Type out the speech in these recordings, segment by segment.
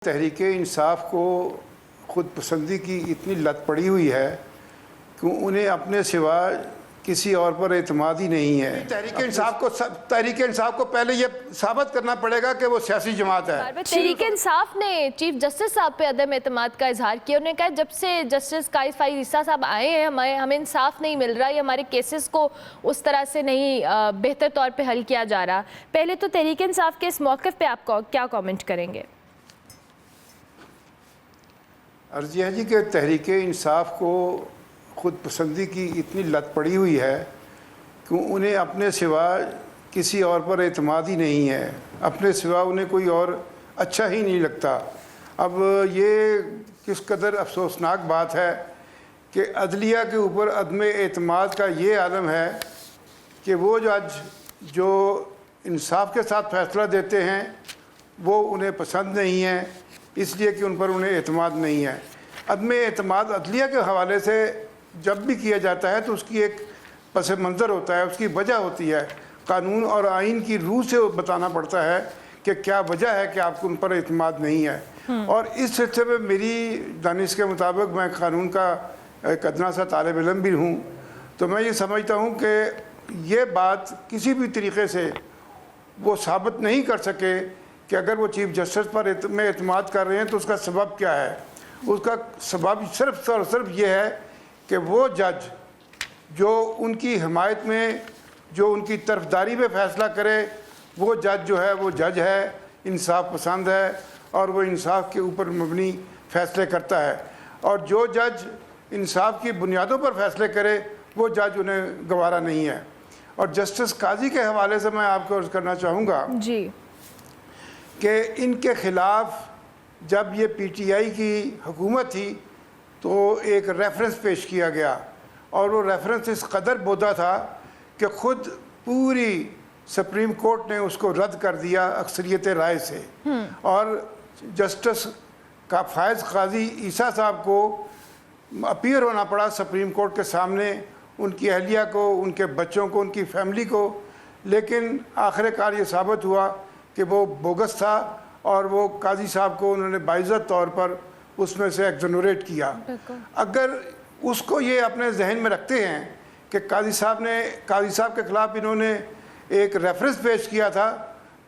तहरीक इंसाफ को ख़ुद पसंदी की इतनी लत पड़ी हुई है कि उन्हें अपने सिवा किसी और पर एतमाद ही नहीं है। तहरीक इंसाफ को पहले ये साबित करना पड़ेगा कि वो सियासी जमात है। तहरीक इंसाफ ने चीफ जस्टिस साहब पे अदम एतमाद का इजहार किया। उन्होंने कहा जब से जस्टिस काइस फाइज ईसा साहब आए हैं हमें इंसाफ नहीं मिल रहा, या हमारे केसेस को उस तरह से नहीं बेहतर तौर पे हल किया जा रहा। पहले तो तहरीक इंसाफ के इस मौक़िफ़ पे आप क्या कमेंट करेंगे? अर्ज़ है जी कि तहरीक इंसाफ को ख़ुद पसंदी की इतनी लत पड़ी हुई है कि उन्हें अपने सिवा किसी और पर एतमाद ही नहीं है, अपने सिवा उन्हें कोई और अच्छा ही नहीं लगता। अब ये किस कदर अफसोसनाक बात है कि अदलिया के ऊपर अदम एतमाद का ये आलम है कि वो जज जो इंसाफ के साथ फ़ैसला देते हैं वो उन्हें पसंद नहीं है, इसलिए कि उन पर उन्हें एतमाद नहीं है। अदम एतमाद अदलिया के हवाले से जब भी किया जाता है तो उसकी एक पस मंज़र होता है, उसकी वजह होती है। कानून और आइन की रूह से बताना पड़ता है कि क्या वजह है कि आपको उन पर एतमाद नहीं है। और इस सिलसिले में मेरी दानिश के मुताबिक, मैं कानून का एक अदना सा तालिब इल्म भी हूँ, तो मैं ये समझता हूँ कि ये बात किसी भी तरीके से वो साबित नहीं कर सके कि अगर वो चीफ जस्टिस पर में एतमाद कर रहे हैं तो उसका सबब क्या है। उसका सबब सिर्फ और सिर्फ ये है कि वो जज जो उनकी हिमायत में, जो उनकी तरफदारी में फ़ैसला करे, वो जज जो है वो जज है, इंसाफ पसंद है और वो इंसाफ के ऊपर मबनी फ़ैसले करता है। और जो जज इंसाफ की बुनियादों पर फ़ैसले करे वो जज उन्हें गवारा नहीं है। और जस्टिस काजी के हवाले से मैं आपको अर्ज़ करना चाहूँगा जी कि इनके ख़िलाफ़ जब ये पीटीआई की हुकूमत थी तो एक रेफरेंस पेश किया गया, और वो रेफरेंस इस कदर बोदा था कि ख़ुद पूरी सुप्रीम कोर्ट ने उसको रद्द कर दिया अक्सरियत राय से। और जस्टिस का फ़ायज़ काजी ईसा साहब को अपीयर होना पड़ा सुप्रीम कोर्ट के सामने, उनकी अहलिया को, उनके बच्चों को, उनकी फैमिली को। लेकिन आखिरकार ये साबित हुआ कि वो बोगस था और वो काजी साहब को उन्होंने बाइज़्ज़त तौर पर उसमें से एक्सोनरेट किया। अगर उसको ये अपने जहन में रखते हैं कि काजी साहब के ख़िलाफ़ इन्होंने एक रेफरेंस पेश किया था,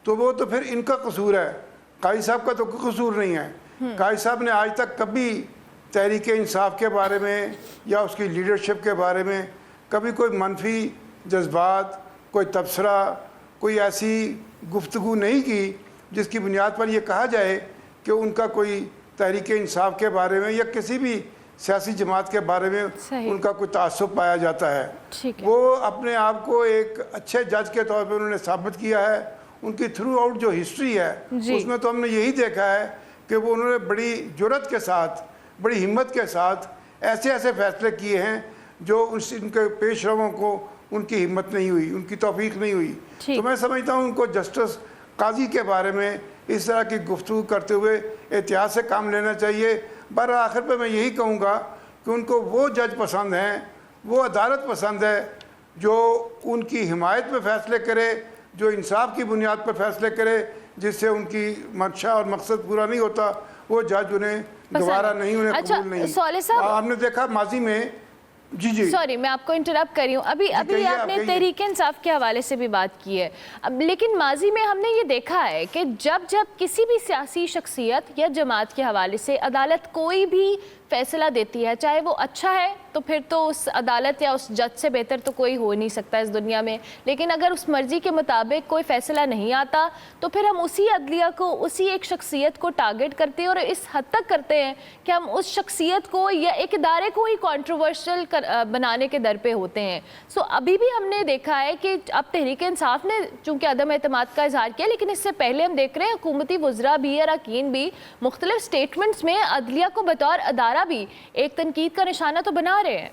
तो वो तो फिर इनका कसूर है, काजी साहब का तो कोई कसूर नहीं है। काजी साहब ने आज तक कभी तहरीक इंसाफ के बारे में या उसकी लीडरशिप के बारे में कभी कोई मनफी जज्बात, कोई तबसरा, कोई ऐसी गुफ्तगू नहीं की जिसकी बुनियाद पर यह कहा जाए कि उनका कोई तहरीक इंसाफ के बारे में या किसी भी सियासी जमात के बारे में उनका कोई तासुब पाया जाता है। वो अपने आप को एक अच्छे जज के तौर पर उन्होंने साबित किया है। उनकी थ्रू आउट जो हिस्ट्री है उसमें तो हमने यही देखा है कि वो उन्होंने बड़ी जुर्रत के साथ, बड़ी हिम्मत के साथ ऐसे ऐसे फ़ैसले किए हैं जो उनके पेशरवों को उनकी हिम्मत नहीं हुई, उनकी तौफीक नहीं हुई। तो मैं समझता हूँ उनको जस्टिस काजी के बारे में इस तरह की गुफ्तगू करते हुए एहतियात से काम लेना चाहिए। बर आखिर पे मैं यही कहूँगा कि उनको वो जज पसंद हैं, वो अदालत पसंद है जो उनकी हिमायत में फ़ैसले करे, जो इंसाफ की बुनियाद पर फ़ैसले करे, जिससे उनकी मंशा और मकसद पूरा नहीं होता वो जज उन्हें गवारा नहीं, उन्हें कबूल नहीं। आपने देखा माजी में जी सॉरी मैं आपको इंटरप्ट कर रही हूँ। अभी आपने तहरीक इंसाफ के हवाले से भी बात की है। अब लेकिन माजी में हमने ये देखा है कि जब किसी भी सियासी शख्सियत या जमात के हवाले से अदालत कोई भी फैसला देती है, चाहे वो अच्छा है तो फिर तो उस अदालत या उस जज से बेहतर तो कोई हो नहीं सकता इस दुनिया में। लेकिन अगर उस मर्ज़ी के मुताबिक कोई फ़ैसला नहीं आता तो फिर हम उसी अदलिया को, उसी एक शख्सियत को टारगेट करते हैं और इस हद तक करते हैं कि हम उस शख्सियत को या एक इदारे को ही कॉन्ट्रोवर्शियल बनाने के दर पे होते हैं। सो अभी भी हमने देखा है कि अब तहरीक इंसाफ ने चूँकि अदम एतमाद का इजहार किया, लेकिन इससे पहले हम देख रहे हैं हुकूमती वज़रा भी, अरकान भी मुख्तलिफ स्टेटमेंट्स में अदलिया को बतौर अदारा भी एक तनकीद का निशाना तो बना रहे हैं।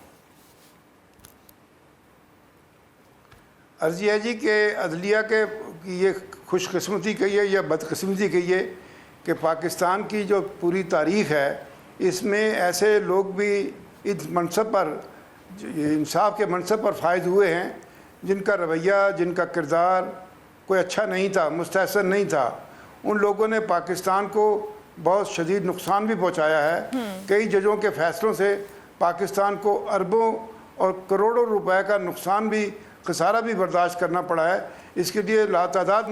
अर्ज़ी है जी कि अदलिया के ये खुशकिस्मती कहिए या बदकिस्मती कहिए कि पाकिस्तान की जो पूरी तारीख़ है इसमें ऐसे लोग भी इस मनसब पर, इंसाफ के मनसब पर फायद हुए हैं जिनका रवैया, जिनका किरदार कोई अच्छा नहीं था, मुस्तहसन नहीं था। उन लोगों ने पाकिस्तान को बहुत शदीद नुकसान भी पहुंचाया है। कई जजों के फैसलों से पाकिस्तान को अरबों और करोड़ों रुपए का नुकसान भी, खसारा भी बर्दाश्त करना पड़ा है। इसके लिए लातादाद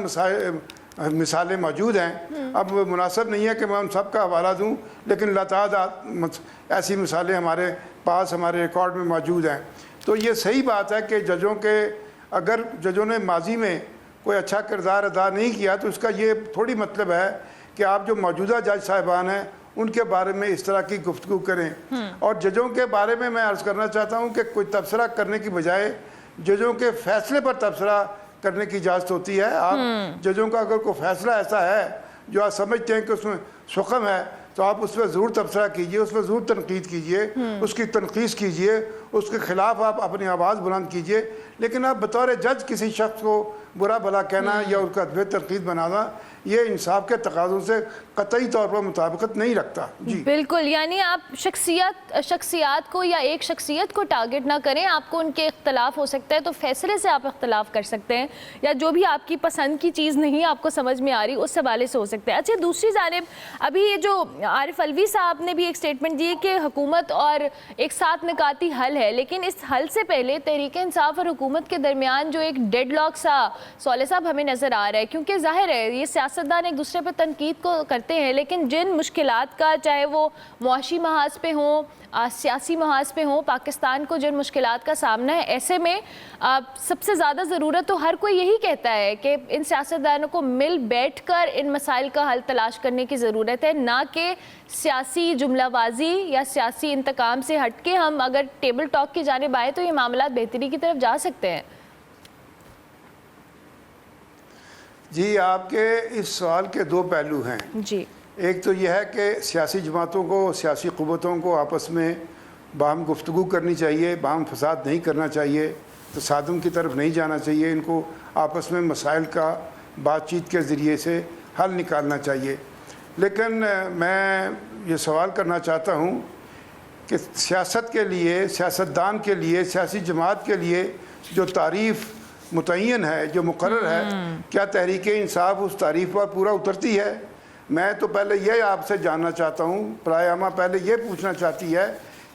मिसालें मौजूद हैं। अब मुनासिब नहीं है कि मैं उन सब का हवाला दूं, लेकिन लातादाद ऐसी मिसालें हमारे पास, हमारे रिकॉर्ड में मौजूद हैं। तो ये सही बात है कि अगर जजों ने माजी में कोई अच्छा किरदार अदा नहीं किया तो उसका ये थोड़ी मतलब है कि आप जो मौजूदा जज साहिबान हैं उनके बारे में इस तरह की गुफ्तगू करें। और जजों के बारे में मैं अर्ज़ करना चाहता हूँ कि कोई तबसरा करने की बजाय जजों के फैसले पर तबसरा करने की इजाज़त होती है। आप जजों का अगर कोई फैसला ऐसा है जो आप समझते हैं कि उसमें सुखम है तो आप उस पर ज़रूर तबसरा कीजिए, उस पर ज़रूर तनकीद कीजिए, उसकी तनकीस कीजिए, उसके ख़िलाफ़ आप अपनी आवाज़ बुलंद कीजिए। लेकिन आप बतौर जज किसी शख्स को बुरा भला कहना या उसका तनकीद बनाना, ये इंसाफ के तकाज़ों से कतई तौर पर मुताबिकत नहीं रखता। जी बिल्कुल, यानी आप शख्सियात को या एक शख्सियत को टारगेट ना करें। आपको उनके इख्तलाफ हो सकता है तो फैसले से आप इख्तलाफ कर सकते हैं, या जो भी आपकी पसंद की चीज़ नहीं आपको समझ में आ रही उस हवाले से हो सकता है। अच्छा, दूसरी जानिब अभी ये जो आरिफ अलवी साहब ने भी एक स्टेटमेंट दी कि हुकूमत और एक साथ निकाती हल है, लेकिन इस हल से पहले तहरीक इंसाफ और हुकूमत के दरमियान जो एक डेडलॉक सा सौले साहब हमें नज़र आ रहा है, क्योंकि ज़ाहिर है ये सियासतदान एक दूसरे पर तनकीद को करते हैं, लेकिन जिन मुश्किलात का, चाहे वो मुआशी महाज पे हों, सियासी महाज पे हों, पाकिस्तान को जिन मुश्किलात का सामना है, ऐसे में सबसे ज़्यादा ज़रूरत तो हर कोई यही कहता है कि इन सियासतदानों को मिल बैठ कर इन मसाइल का हल तलाश करने की ज़रूरत है, ना कि सियासी जुमलाबाजी या सियासी इंतकाम से हट के हम अगर टेबल टॉक की जानिब आए तो ये मामला बेहतरी की तरफ जा सकते हैं। जी, आपके इस सवाल के दो पहलू हैं। जी, एक तो यह है कि सियासी जमातों को, सियासी क़ुव्वतों को आपस में बाहम गुफ्तगू करनी चाहिए, बाहम फसाद नहीं करना चाहिए, तसादुम की तरफ नहीं जाना चाहिए। इनको आपस में मसाइल का बातचीत के ज़रिए से हल निकालना चाहिए। लेकिन मैं ये सवाल करना चाहता हूँ कि सियासत के लिए, सियासतदान के लिए, सियासी जमात के लिए जो तारीफ़ मुतय्यन है, जो मुकर्रर है, क्या तहरीक इंसाफ उस तारीफ़ पर पूरा उतरती है? मैं तो पहले ये आपसे जानना चाहता हूँ, प्राय आमा पहले ये पूछना चाहती है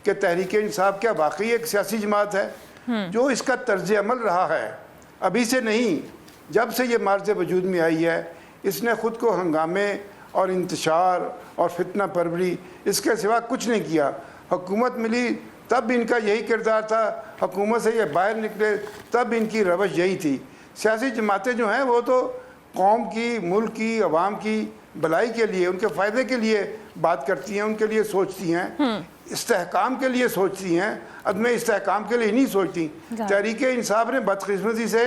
कि तहरीक इंसाफ क्या वाकई एक सियासी जमात है? जो इसका तर्ज अमल रहा है, अभी से नहीं, जब से ये मार्ज वजूद में आई है, इसने ख़ुद को हंगामे और इंतशार और फितना परवरी इसके सिवा कुछ नहीं किया। हुकूमत मिली तब इनका यही किरदार था, हुकूमत से ये बाहर निकले तब इनकी रवश यही थी। सियासी जमातें जो हैं वो तो कौम की, मुल्क की, अवाम की भलाई के लिए, उनके फ़ायदे के लिए बात करती हैं, उनके लिए सोचती हैं, इस्तेहकाम के लिए सोचती हैं, अदम इस्तेहकाम के लिए नहीं सोचती। तहरीक इंसाफ ने बदकिस्मती से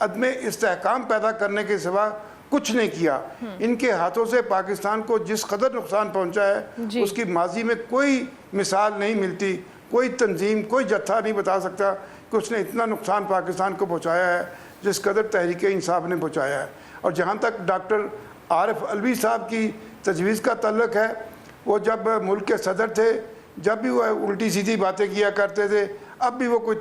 अदम इस्तेहकाम पैदा करने के सिवा कुछ नहीं किया। इनके हाथों से पाकिस्तान को जिस कदर नुकसान पहुंचा है उसकी माजी में कोई मिसाल नहीं मिलती। कोई तंजीम, कोई जत्था नहीं बता सकता कि उसने इतना नुकसान पाकिस्तान को पहुंचाया है जिस कदर तहरीक इंसाफ ने पहुंचाया है। और जहाँ तक डॉक्टर आरिफ अलवी साहब की तजवीज़ का तल्लुक़ है, वो जब मुल्क के सदर थे, जब भी वो उल्टी सीधी बातें किया करते थे, अब भी वो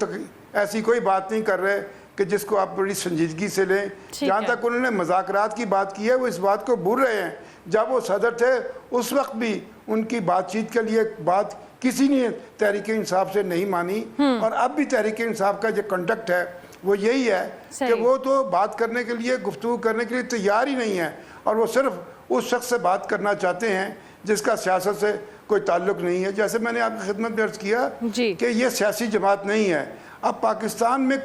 ऐसी कोई बात नहीं कर रहे कि जिसको आप बड़ी संजीदगी से लें। जहाँ तक उन्होंने मज़ाकरात की बात की है, वो इस बात को भूल रहे हैं जब वो सदर थे उस वक्त भी उनकी बातचीत के लिए बात किसी ने तहरीक इंसाफ से नहीं मानी। और अब भी तहरीक इंसाफ का जो कंडक्ट है वो यही है कि वो तो बात करने के लिए, गुफ्तगू करने के लिए तैयार ही नहीं है, और वो सिर्फ उस शख्स से बात करना चाहते हैं जिसका सियासत से कोई ताल्लुक़ नहीं है। जैसे मैंने आपकी खिदमत में अर्ज़ किया कि ये सियासी जमात नहीं है। अब पाकिस्तान में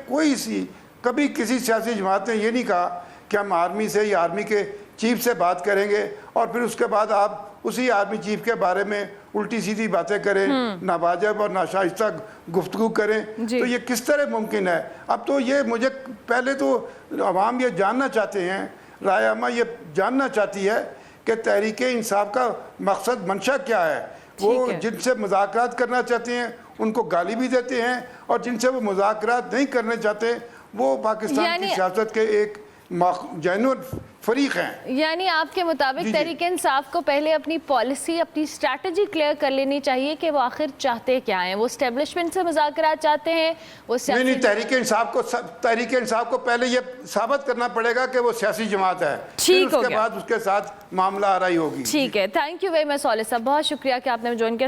कभी किसी सियासी जमात ने ये नहीं कहा कि हम आर्मी से या आर्मी के चीफ से बात करेंगे और फिर उसके बाद आप उसी आर्मी चीफ के बारे में उल्टी सीधी बातें करें, नावाजिब और नाशाइस्ता गुफ्तगू करें। तो ये किस तरह मुमकिन है? अब तो ये मुझे पहले तो अवाम ये जानना चाहते हैं, राय आमा ये जानना चाहती है कि तहरीक इंसाफ का मकसद मंशा क्या है। वो जिनसे मुज़ाकरात करना चाहते हैं उनको गाली भी देते हैं, और जिनसे वो मुज़ाकरात नहीं करने चाहते वो पाकिस्तान की सियासत के एक जेन्युइन फरीक हैं। यानी आपके मुताबिक जी। तहरीक इंसाफ को पहले अपनी पॉलिसी, अपनी स्ट्रैटेजी क्लियर कर लेनी चाहिए कि वो आखिर चाहते क्या हैं। वो एस्टेब्लिशमेंट से मुज़ाकरात चाहते हैं, वो नहीं, तहरीक इंसाफ को पहले ये साबित करना पड़ेगा कि वो सियासी जमात है, ठीक हो उसके गया। बाद उसके साथ मामला आराई होगी। ठीक है, थैंक यू वेरी मच सॉलिह साहब, बहुत शुक्रिया कि आपने ज्वाइन किया।